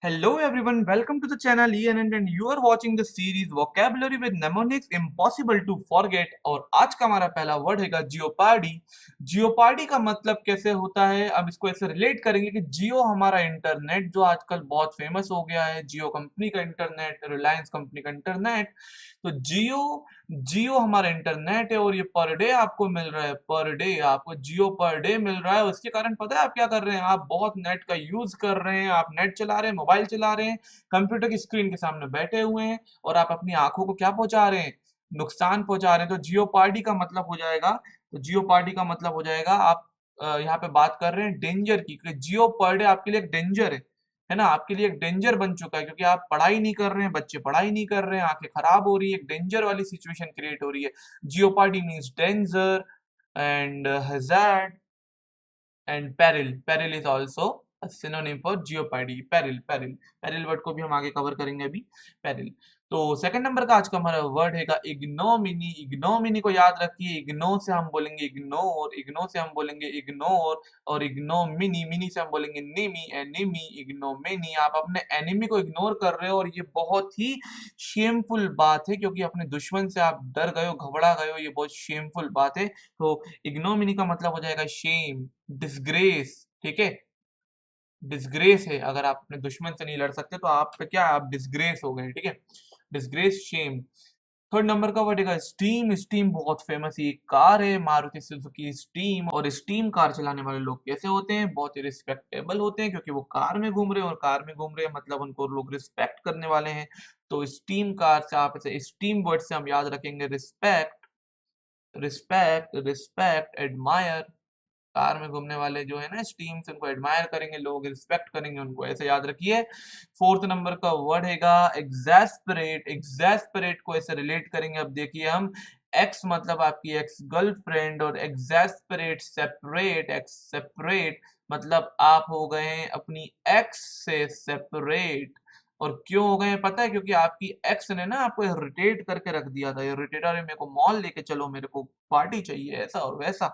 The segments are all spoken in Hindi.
Hello everyone, welcome to the channel Ian and you are watching the series Vocabulary with Mnemonics Impossible to Forget। और आज का हमारा पहला वर्ड है जियोपार्डी। जियोपार्डी का मतलब कैसे होता है, अब इसको ऐसे रिलेट करेंगे कि जियो हमारा इंटरनेट जो आजकल बहुत फेमस हो गया है, जियो कंपनी का इंटरनेट, रिलायंस कंपनी का इंटरनेट। तो जियो जियो हमारा इंटरनेट है और ये पर डे आपको मिल रहा है, पर डे आपको जियो पर डे मिल रहा है। उसके कारण पता है आप क्या कर रहे हैं, आप बहुत नेट का यूज कर रहे हैं, आप नेट चला रहे हैं, मोबाइल चला रहे हैं, कंप्यूटर की स्क्रीन के सामने बैठे हुए हैं और आप अपनी आंखों को क्या पहुंचा रहे हैं, नुकसान पहुंचा रहे हैं। तो जियो पार्टी का मतलब हो जाएगा, तो जियो पार्टी का मतलब हो जाएगा आप यहाँ पे बात कर रहे हैं डेंजर की, क्योंकि जियो पर डे आपके लिए एक डेंजर है ना, आपके लिए एक डेंजर बन चुका है, क्योंकि आप पढ़ाई नहीं कर रहे हैं, बच्चे पढ़ाई नहीं कर रहे हैं, आंखें खराब हो रही है, एक डेंजर वाली सिचुएशन क्रिएट हो रही है। Jeopardy means danger and hazard and peril. Peril is also synonym for jeopardy. Peril peril peril word को भी हम आगे कवर करेंगे अभी। पेरिल। तो सेकंड नंबर का आज का हमारा वर्ड है इग्नोमिनी। इग्नोमिनी को याद रखिए, इग्नो से हम बोलेंगे इग्नोर, इग्नो से हम बोलेंगे इग्नोर, और इग्नोमिनी, मिनी से हम बोलेंगे निमी, एनिमी, इग्नोमिनी। आप अपने एनिमी को इग्नोर कर रहे हो और ये बहुत ही शेमफुल बात है, क्योंकि अपने दुश्मन से आप डर गए हो, घबरा गए हो, ये बहुत शेमफुल बात है। तो इग्नोमिनी का मतलब हो जाएगा शेम, डिसग्रेस। ठीक है, डिसग्रेस है, अगर आप अपने दुश्मन से नहीं लड़ सकते तो आप पे क्या, आप डिसग्रेस हो गए। ठीक है, डिसग्रेस, शेम। थर्ड नंबर का वर्ड है स्टीम। स्टीम बहुत फेमस ये कार है, मारुति सुजुकी स्टीम। और स्टीम कार चलाने वाले लोग कैसे होते हैं, बहुत ही रिस्पेक्टेबल होते हैं, क्योंकि वो कार में घूम रहे हैं, और कार में घूम रहे हैं मतलब उनको लोग रिस्पेक्ट करने वाले हैं। तो स्टीम कार से आप ऐसे स्टीम वर्ड से हम याद रखेंगे respect, respect, respect, admire. Car में घूमने वाले जो है ना स्टीम से, उनको एडमायर करेंगे लोग, रिस्पेक्ट करेंगे उनको, ऐसे याद रखिए। फोर्थ नंबर का वर्ड हैगा एग्जैस्परेट। एग्जैस्परेट को ऐसे रिलेट करेंगे, अब देखिए हम, एक्स मतलब आपकी एक्स गर्लफ्रेंड, और एग्जैस्परेट सेपरेट, एक्स सेपरेट मतलब आप हो गए हैं अपनी एक्स से सेपरेट। और क्यों हो गए हैं पता है, क्योंकि आपकी एक्स ने ना आपको इरिटेट करके रख दिया था, इरिटेट, अरे मेरे को मॉल लेके चलो, मेरे को पार्टी चाहिए, ऐसा और वैसा।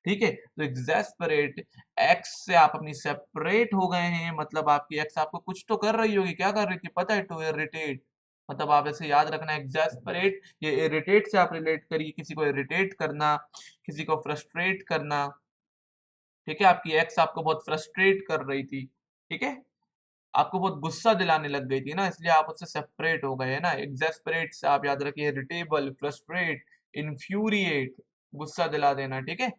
ठीक है, तो एग्जैस्परेट, एक्स से आप अपनी सेपरेट हो गए हैं, मतलब आपकी एक्स आपको कुछ तो कर रही होगी, क्या कर रही थी पता है, टू इरिटेट। मतलब आप ऐसे याद रखना एग्जैस्परेट, ये इरिटेट से आप रिलेट करिए, किसी को इरिटेट करना, किसी को फ्रस्ट्रेट करना। ठीक है, आपकी एक्स आपको बहुत फ्रस्ट्रेट कर रही थी, ठीक है, आपको बहुत गुस्सा दिलाने लग गई थी ना, इसलिए आप उससे सेपरेट हो गए है ना। एग्जैस्परेट से आप याद रखिए इरिटेबल, फ्रस्ट्रेट, इन्फ्यूरिएट, गुस्सा दिला देना। ठीक है,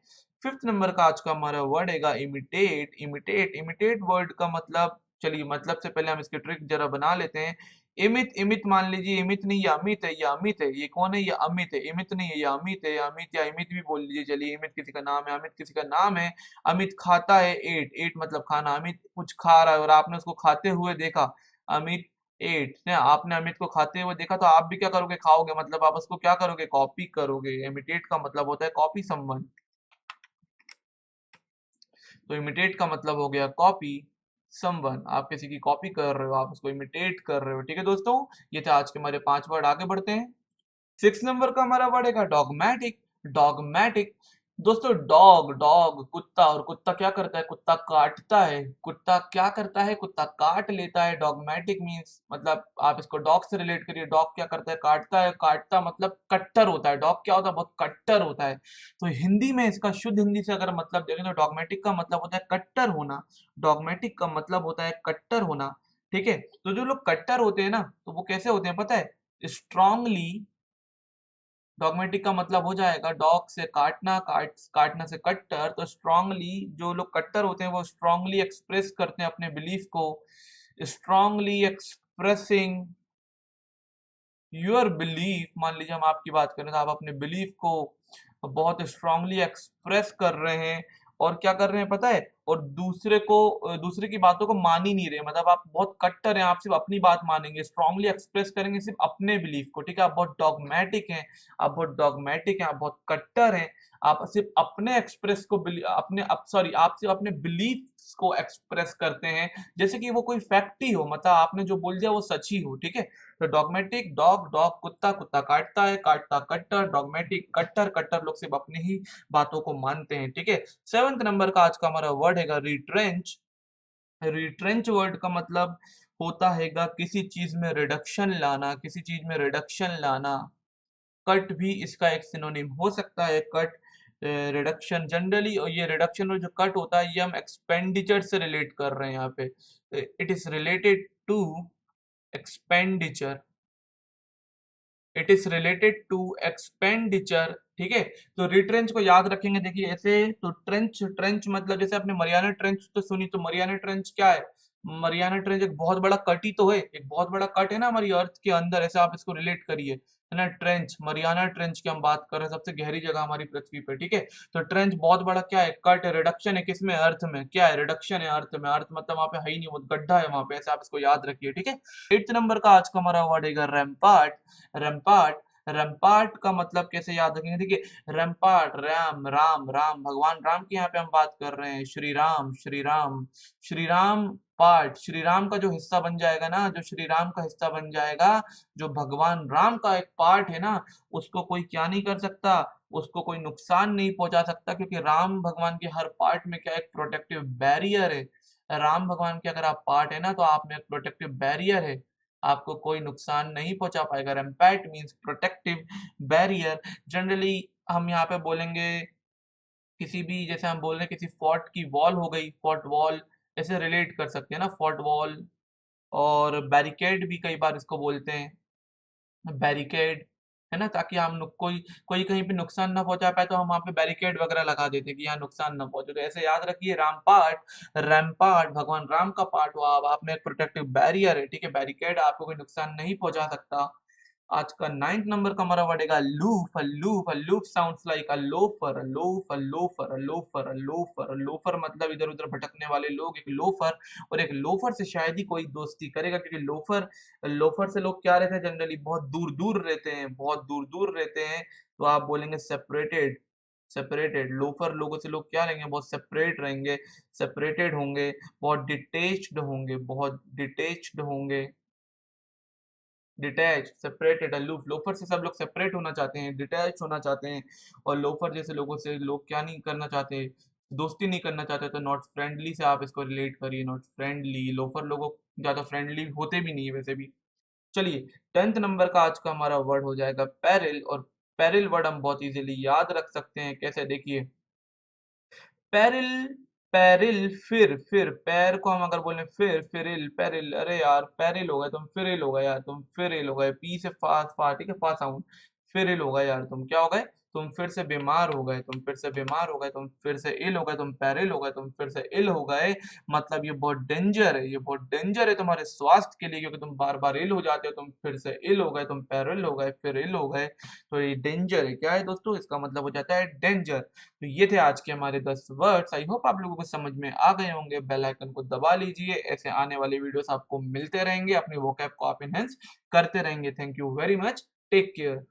फिफ्थ नंबर का आज का हमारा वर्ड है इमिटेट। इमिटेट, इमिटेट वर्ड का मतलब, चलिए मतलब से पहले हम इसके ट्रिक जरा बना लेते हैं। इमित, इमित मान लीजिए, इमित नहीं, ये अमित है, ये अमित है, ये कौन है, ये अमित है, इमित नहीं है, ये अमित है, अमित या इमित भी बोल लीजिए, चलिए इमित किसी का नाम है, अमित किसी का नाम है। अमित खाता है, एट, एट मतलब खाना, अमित कुछ खा रहा है और आपने उसको खाते हुए देखा, अमित एट ने, आपने अमित को खाते हुए देखा, तो आप भी क्या करोगे, खाओगे, मतलब आप उसको क्या करोगे, कॉपी करोगे। इमिटेट का मतलब होता है कॉपी समवन। तो इमिटेट का मतलब हो गया कॉपी समवन, आप किसी की कॉपी कर रहे हो, आप उसको इमिटेट कर रहे हो। ठीक है दोस्तों, ये थे आज के हमारे 5 वर्ड, आगे बढ़ते हैं। सिक्स नंबर का हमारा वर्ड है डॉगमेटिक। डॉगमेटिक, दोस्तों डॉग, डॉग कुत्ता, और कुत्ता क्या करता है, कुत्ता काटता है, कुत्ता क्या करता है, कुत्ता काट लेता है। डॉगमेटिक मीन्स, मतलब आप इसको डॉग से रिलेट करिए, डॉग क्या करता है, काटता है, काटता मतलब कट्टर होता है, डॉग क्या होता है, बहुत कट्टर होता है। तो हिंदी में इसका शुद्ध हिंदी से अगर मतलब देखें तो डॉगमेटिक का मतलब होता है कट्टर होना। डॉगमेटिक का मतलब होता है कट्टर होना। ठीक है, तो जो लोग कट्टर होते हैं ना, तो वो कैसे होते हैं पता है, स्ट्रांगली। डॉगमेटिक का मतलब हो जाएगा डॉग से काटना, काटना से कट्टर, तो स्ट्रांगली, जो लोग कट्टर होते हैं वो स्ट्रांगली एक्सप्रेस करते हैं अपने बिलीफ को, स्ट्रांगली एक्सप्रेसिंग योर बिलीफ। मान लीजिए हम आपकी बात करें तो आप अपने बिलीफ को बहुत स्ट्रांगली एक्सप्रेस कर रहे हैं, और क्या कर रहे हैं पता है, और दूसरे को, दूसरे की बातों को मान ही नहीं रहे, मतलब आप बहुत कट्टर हैं, आप सिर्फ अपनी बात मानेंगे, स्ट्रांगली एक्सप्रेस करेंगे सिर्फ अपने बिलीफ को। ठीक है, आप बहुत डॉगमेटिक हैं, आप बहुत डॉगमेटिक हैं, आप बहुत कट्टर हैं, आप सिर्फ अपने एक्सप्रेस को अपने सॉरी, आप सिर्फ अपने बिलीफ को एक्सप्रेस करते हैं, जैसे कि वो कोई फैक्ट ही हो, मतलब आपने जो बोल दिया वो सच ही हो। ठीक है, तो डॉगमेटिक, डॉग, डॉग कुत्ता, कुत्ता काटता है, काटता कट्टर, डॉगमेटिक कट्टर, कट्टर लोग सिर्फ अपनी ही बातों को मानते हैं। ठीक है, सेवंथ नंबर का आज का हमारा वर्ड है रिट्रेंच। रिट्रेंच वर्ड का मतलब होता हैगा किसी चीज में रिडक्शन लाना, किसी चीज में रिडक्शन लाना। कट भी इसका एक सिनोनिम हो सकता है, कट रिडक्शन जनरली। और ये रिडक्शन और जो कट होता है ये हम एक्सपेंडिचर से रिलेट कर रहे हैं यहाँ पे। It is related to expenditure, it is related to expenditure. ठीक है, तो रिट्रेंच को याद रखेंगे। देखिए ऐसे, तो ट्रेंच, ट्रेंच मतलब जैसे आपने मरियाना ट्रेंच तो सुनी, तो मरियाना ट्रेंच क्या है? मरियाना ट्रेंच एक बहुत बड़ा कट ही तो है, एक बहुत बड़ा कट है ना हमारी अर्थ के अंदर, ऐसे आप इसको रिलेट करिए, है ना। ट्रेंच, मरियाना ट्रेंच की हम बात कर रहे हैं, सबसे गहरी जगह हमारी पृथ्वी पे। ठीक है, तो ट्रेंच बहुत बड़ा क्या है? कट है। रिडक्शन है किसमें? अर्थ में। क्या है? रिडक्शन है अर्थ में। अर्थ मतलब वहां पे है ही नहीं, वो गड्ढा है वहां पे, ऐसे आप इसको याद रखिए। ठीक है, 8th नंबर का आज का हमारा वर्ड है रैम्पार्ट। रैम्पार्ट, रैम्पार्ट का मतलब कैसे याद रखेंगे? देखिए रैम्पार्ट, राम राम राम, भगवान राम की यहाँ पे हम बात कर रहे हैं। श्री राम, श्री राम, श्री राम पार्ट, श्री राम का जो हिस्सा बन जाएगा ना, जो श्री राम का हिस्सा बन जाएगा, जो भगवान राम का एक पार्ट है ना, उसको कोई क्या नहीं कर सकता, उसको कोई नुकसान नहीं पहुंचा सकता, क्योंकि राम भगवान के हर पार्ट में क्या, एक प्रोटेक्टिव बैरियर है। राम भगवान के अगर आप पार्ट है ना, तो आप में एक प्रोटेक्टिव बैरियर है, आपको कोई नुकसान नहीं पहुंचा पाएगा। रैम्पैट मींस प्रोटेक्टिव बैरियर। जनरली हम यहाँ पे बोलेंगे किसी भी, जैसे हम बोल रहे हैं किसी फोर्ट की वॉल हो गई, फोर्ट वॉल, ऐसे रिलेट कर सकते हैं ना, फोर्ट वॉल। और बैरिकेड भी कई बार इसको बोलते हैं, बैरिकेड, है ना, ताकि हम कोई कोई कहीं पे नुकसान ना पहुंचा पाए तो हम वहां पे बैरिकेड वगैरह लगा देते हैं कि यहाँ नुकसान ना पहुंचे। तो ऐसे याद रखिए, रामपाट, रैम्पार्ट भगवान राम का पार्ट हुआ, अब आप में एक प्रोटेक्टिव बैरियर है। ठीक है, बैरिकेड आपको कोई नुकसान नहीं पहुंचा सकता। आज का 9th नंबर का हमारा वर्ड है लूफ। लूफ, लूफ साउंड्स लाइक अ loafer, loaf, loafer, loafer, loafer, loafer मतलब इधर उधर भटकने वाले लोग, एक लोफर। और एक लोफर से शायद ही कोई दोस्ती करेगा, क्योंकि लोफर, लोफर से लोग क्या रहते हैं? जनरली बहुत दूर दूर रहते हैं, बहुत दूर दूर रहते हैं। तो आप बोलेंगे सेपरेटेड, सेपरेटेड। लोफर लोगों से लोग क्या रहेंगे? बहुत सेपरेट रहेंगे, सेपरेटेड होंगे, बहुत डिटेच्ड होंगे, बहुत डिटेच्ड होंगे, डिटैच, सेपरेटेड, अलूफ। लोफर से सब लोग सेपरेट होना चाहते हैं, डिटैच होना चाहते हैं। और लोफर जैसे लोगों से लोग क्या नहीं करना चाहते? दोस्ती नहीं करना चाहते। तो नॉट फ्रेंडली से आप इसको रिलेट करिए, नॉट फ्रेंडली। लोफर लोगों ज्यादा फ्रेंडली होते भी नहीं है वैसे भी। चलिए 10th नंबर का आज का हमारा वर्ड हो जाएगा पेरिल। और पेरिल वर्ड हम बहुत इजीली याद रख सकते हैं, कैसे? देखिए पेरिल, पेरिल, फिर पैर को हम अगर बोले फिर, फिरिल, पेरिल, अरे यार पेरिल हो गए तुम, फिरिल हो गए यार तुम, फिरिल हो गए, पी से फा, ठीक है, फा साउंड, फिरिल हो गए यार तुम। क्या हो गए? तुम फिर से बीमार हो गए, तुम फिर से बीमार हो गए, तुम फिर से इल हो गए, तुम पेरिल हो गए, तुम फिर से इल हो गए। मतलब ये बहुत डेंजर है, ये बहुत डेंजर है तुम्हारे स्वास्थ्य के लिए, क्योंकि तुम बार बार इल हो जाते हो। तुम फिर से इल हो गए, तुम पेरिल हो गए, फिर इल हो गए। तो ये डेंजर है। क्या है दोस्तों? इसका मतलब हो जाता है डेंजर। तो ये थे आज के हमारे 10 वर्ड्स। आई होप आप लोगों को समझ में आ गए होंगे। बेल आइकन को दबा लीजिए, ऐसे आने वाले वीडियोस आपको मिलते रहेंगे, अपनी वोकैब को आप इनहेंस करते रहेंगे। Thank you very much, take care.